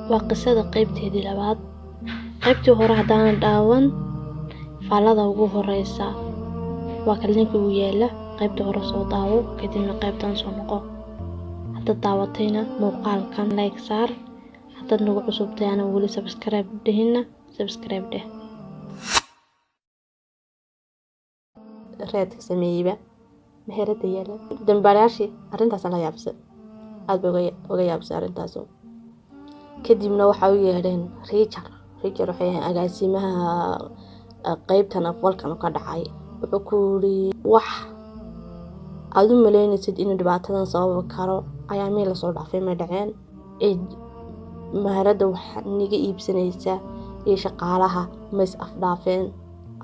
waa qisada qaybteedii labaad. Qaybtii hore haddaan daawan faalada ugu horeysa waa kalniinka ugu yaala qaybta hore soo daawo kadibna qaybtan soo noqo. Hadda daawatayna muuqaalkan like saar, haddaad nagu cusubtay ana weli subscribe dhihina subscribe dheh. reedka sameeyba meherada yaala dambaaraashi arrintaas la yaabsay aad uga yaabsay arrintaas. kadibna waxa uu yeedheen Richard waxay ahayd agaasimaha qaybtan afwalkan ka dhacay. wuxuu ku yiri wax aad u maleynaysid in dhibaatadan sabab karo ayaa meel soo dhaafay ma dhaceen. meherada wax niga iibsanaysa iyo shaqaalaha mis afdaafeen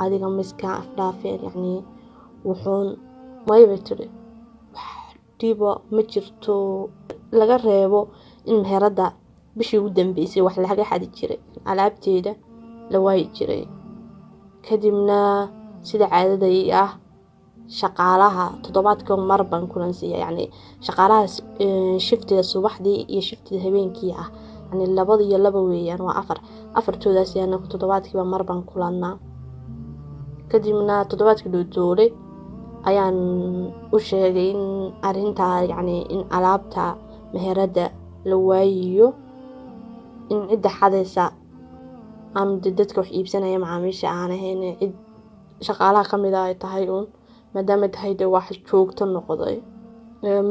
adiga miska afdaafeen yani wuxuun maybe tiri dibo ma jirto laga reebo in meherada bishii ugu dambeysay wax laga xadi jiray alaabteeda la waayi jiray. kadibna sida caadada ah shaqaalaha toddobaadka mar baan kulansiya yani shaqaalaha shiftida subaxdii iyo shiftida habeenkii ah yani labada iyo laba weeyaan waa afartoodaas yaana toddobaadkiiba mar baan kulanaa. kadibna toddobaadkii doodooday ayaan u sheegay in arrinta yani in alaabta meherada la waayiyo in cid xadaysa am dadka wax iibsanaya macaamiisha aan ahayn cid shaqaalaha kamid ah ay tahay maadaama tahay wax joogto noqday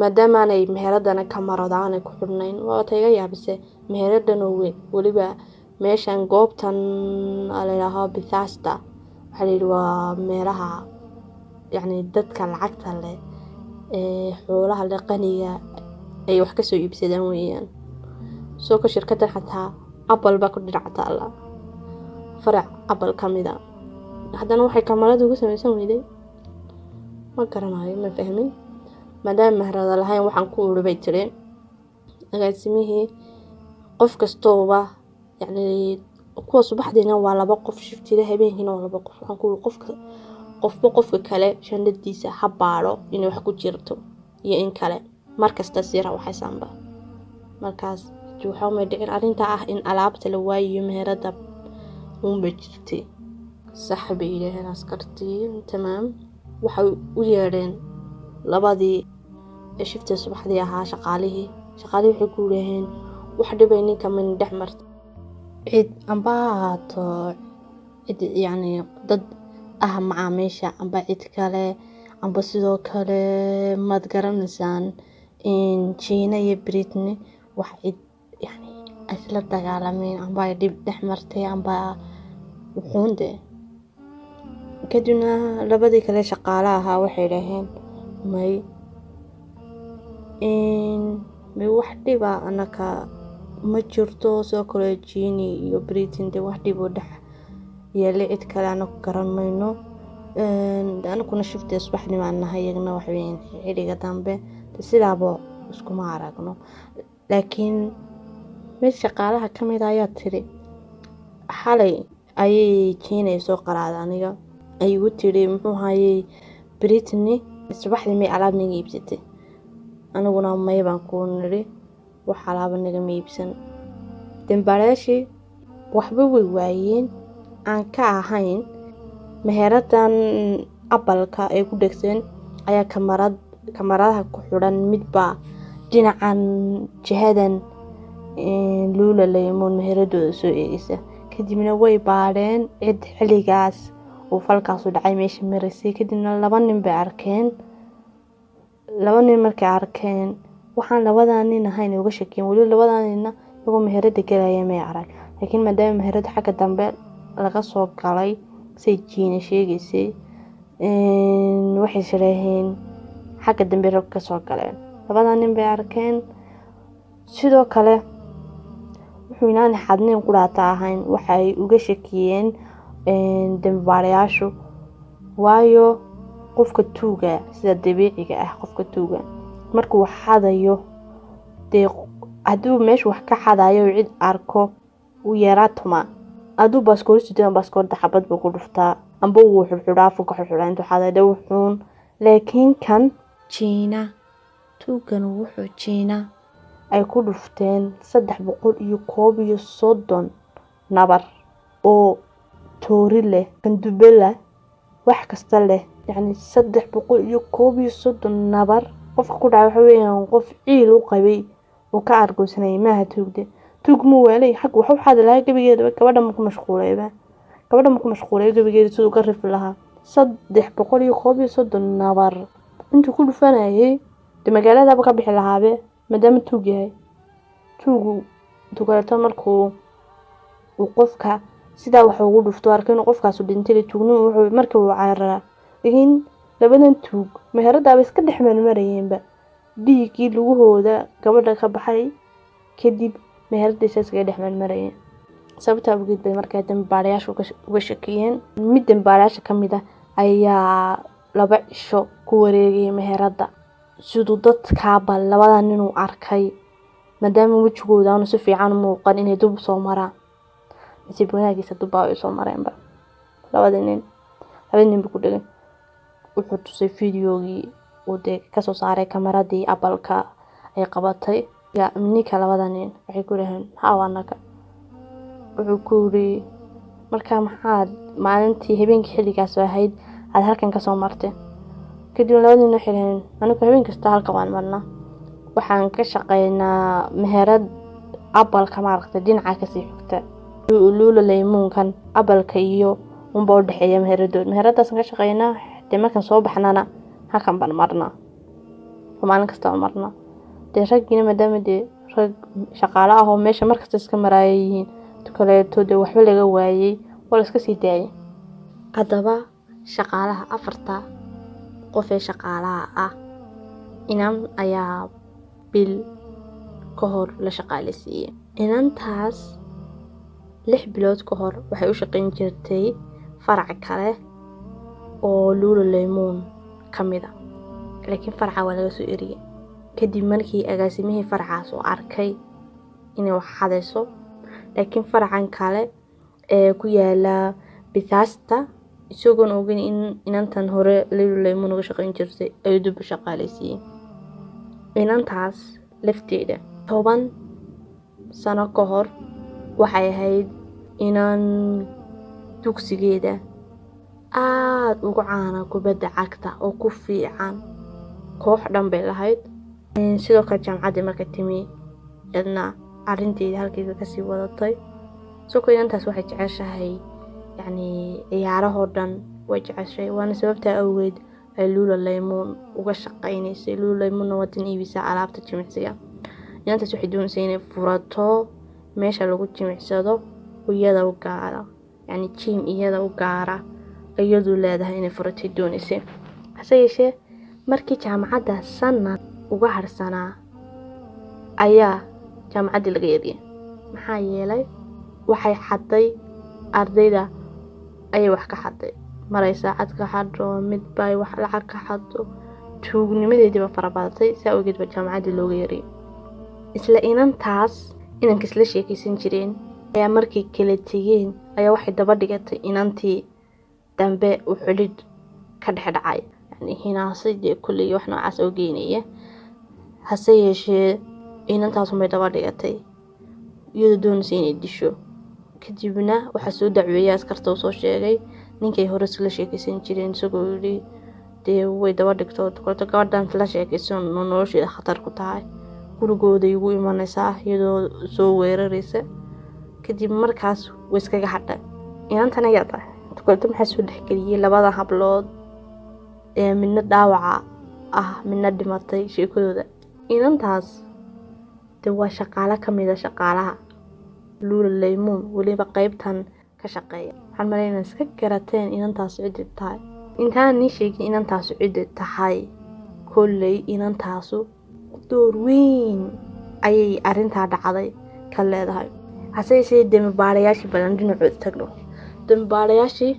maadaama ay meheradana kamaradaan ku xidhnayn waa tayga yaabisay meheradan weyn waliba meeshan goobtanaleeyaha Bethesda waxa waa meelaha yani dadka lacagta leh xoolaha la qaniya ay wax ka soo iibsadaan weeyaan. soo ka shirkadda xataa Apple ba ku dhacta la farac Apple kamida haddana waxay kamaradu ugu samaysan weyday ma garanayo ma fahmin maadaama meherada lahayn waxaan ku urubay tireen agaasimihii qof kastooba yani kuwa subaxdiina waa laba qof shiftida habeenkiina waa laba qof waxaan ku qofka kale shandadiisa habaaro inuu wax ku jirto iyo in kale markasta sira waxay saamba markaas waxa ma dhicin arrinta ah in alaabta la waayiyo meherada bajirtay saxbi ilaahay askartii tamaam waxa u yeedheen labadii shifta subaxdii ahaa shaqaalihii waxay ku leeyeen wax dhibay ninka min dhaxmarta cid ambaato cid yani dad ah macaamiisha amba cid kale amba sidoo kale mad garanaysaan in China iyo Britain wax cid yani asla dagaalameen amba dib dhaxmartay amba wuxuunde. kadibna labadii kale shaqaalaha waxay leeyeen may wax dhiba anaka ma jirto soo kale China iyo Britain de wax dhibo dhax yeelay cid kale aan garanayno anakuna shiftay subaxnimo aan nahayagna wax weyn xiliga dambe sidaabo isku ma aragno. laakiin mid shaqaalaha kamid ah ayaa tiri xalay ayay China soo qaraad aniga ay ugu tiri muxuu hayay Britain subaxdii may alaab naga iibsatay aniguna may baan ku niri wax alaab naga iibsan. dambaaraashi waxba way waayeen aan ka ahayn meheradan Apple-ka ay ku dhagsan ayaa kamaradaha ku xidhan midba dhinacan jihadan luula leeyamoon meheradooda soo eegaysa. kadibna way baadheen cid xiligaas oo falkaas u dhacay meesha marisay. kadibna laba nin markay arkeen waxaan labadan nin ahayn uga shakiyeen wali labadan ninna ugu meherada galaya may arag laakiin maadaama meherada xagga dambe laga soo galay say China sheegaysay waxay shiraheen xagga dambe rag ka soo galeen labadan nin bay arkeen. sidoo kale wuxuu inaan xadneen quraata ahayn waxay uga shakiyeen dambaarayaashu waayo qofka tuuga sida dabiiciga ah qofka tuuga markuu xadayo de haduu meesha wax ka xadayo cid arko u yaraatuma aduu baaskoorta xabad buu ku dhuftaa amba uu xidhaafo ka xidhaan intuu xaday wuxuun. laakiin kan China tuugan wuxuu China ay ku dhufteen 330 nabar oo toori leh, qandube leh, wax kasta leh. yacni 330 nabar qofka ku dhacay waxa weeyaan qof ciil u qabay oo ka argoosanay maaha tuugde. tuug muu weelay xaq waxa xad lahaa gabigeeda gabadha ma ku mashquulayba. gabadha ma ku mashquulay gabigeeda sidoo ka rif lahaa 330 nabar intuu ku dhufanayay magaalada ka bixi lahaabe maadaama tuug yahay. tuugu tuugata markuu uu qofka sida wax ugu dhufto arkay inuu qofkaas u dhintay tuugnu wuxuu markii uu caaraa in labadan tuug meherada iska dhexman marayeenba dhiigii lugahooda gabadha ka baxay kadib meheradiisa iska dhexman marayeen. sababta ugu bay markaa dambaarayaashu uga shakiyeen mid dambaarayaasha kamid ah ayaa 2 cisho ku wareegay meherada sidoo dadka bal labadan nin uu arkay maadaama wajigooda aanu si fiican u muuqan inay dub soo maraan si banaagiisa dub ay soo mareenba. labadan nin ku dhagan wuxuu tusay fiidiyoogii oo ka soo saaray kameradii Apple-ka ay qabatay ninka labadan nin waxay ku leeyahay hawanaka wuxuu ku yiri markaa maxaad maalintii habeenkii xilligaas ahayd aad halkan ka soo martay. kadib labadan nin xireen anigu habeen kasta halkan waan marnaa waxaan ka shaqeynaa meherad Apple-ka maaragtay dhinaca ka sii xigta luula laymuunkan Apple-ka iyo unba u dhaxeeya meheradaas ka shaqeynaa markan soo baxnana halkan baan marnaa maalin kasta waan marnaa. ragina maadaama rag shaqaale ah oo meesha markasta iska maraayeen kaleeto waxba laga waayay wala iska sii daayay. hadaba shaqaalaha 4 qof ee shaqaalaha ah inaan ayaa bil ka hor la shaqaaleysiiyay. inantaas 6 bilood ka hor waxay u shaqeyn jirtay farac kale oo luula laymuun kamida laakiin faraca waa laga soo eriyay kadib markii agaasimihii faracaas oo arkay inay wax xadayso laakiin faracan kale ee ku yaala Bethesda isagoo ogeyn in inantan hore luula laymuun uga shaqeyn jirtay ay dib u shaqaaleysiiyay. inantaas lafteeda 10 sano ka hor waxay ahayd inan dugsigeeda aad ugu caana kubadda cagta oo ku fiican koox dhan bay lahayd. sidoo kale jaamacadda marka timi idna arinteeda halkeeda ka sii wadatay. soo inantaas waxay jeceshahay ciyaaraha dhan way jeceshahay waana sababta awgeed ay luula laymuun uga shaqeynaysay. luula laymuun waa tan iibisa alaabta jimicsiga. inantaas waxay doonaysaa inay furato meesha lagu jimicsado iyada u gaara gym iyada u gaara iyadu leedahay inay furato doonaysay. hase yeeshee markii jaamacadda sanad uga harsanaa ayaa jaamacadda laga yeediyay maxaa yeelay waxay xaday ardayda ay wax ka xaday maray saacad ka xado mid bay wax lacag ka xado tuugnimadeediba farabadatay saa ogeed ba jaamacadda looga yeeriyay. isla inantaas inanka isla sheekaysan jireen ayaa markii kala tegeen ayaa waxay daba dhigatay inantii dambe u xulid ka dhexdhacay hinaasida kulli wax noocaas oo geynaya. hase yeeshee inantaas may daba dhigatay iyadoo doonaysa inay disho kadibna waxa soo dacweeyay askarta oo soo sheegay ninkay hore isla sheekaysan jireen isagoo yiri way daba dhigto gabadhan la sheekaysan nolosheeda khatar ku tahay gurigooda igu imanaysaa iyadoo soo weeraraysa kadib markaas way iskaga hadhay. inantan ayaa tahay maxaa soo dhexgeliyay labada hablood ee midna dhaawaca ah midna dhimatay sheekadooda. inantaas waa shaqaale kamid ah shaqaalaha luula laymuun waliba qaybtan ka shaqeeya. waxaan maleynaa iska garateen inantaas cid tahay intaan ni sheegin inantaas cid tahay kullay inantaasu door weyn ayay arinta dhacday ka leedahay. hase yeeshee dambaarayaashii balan dhinacooda tagno dambaarayaashii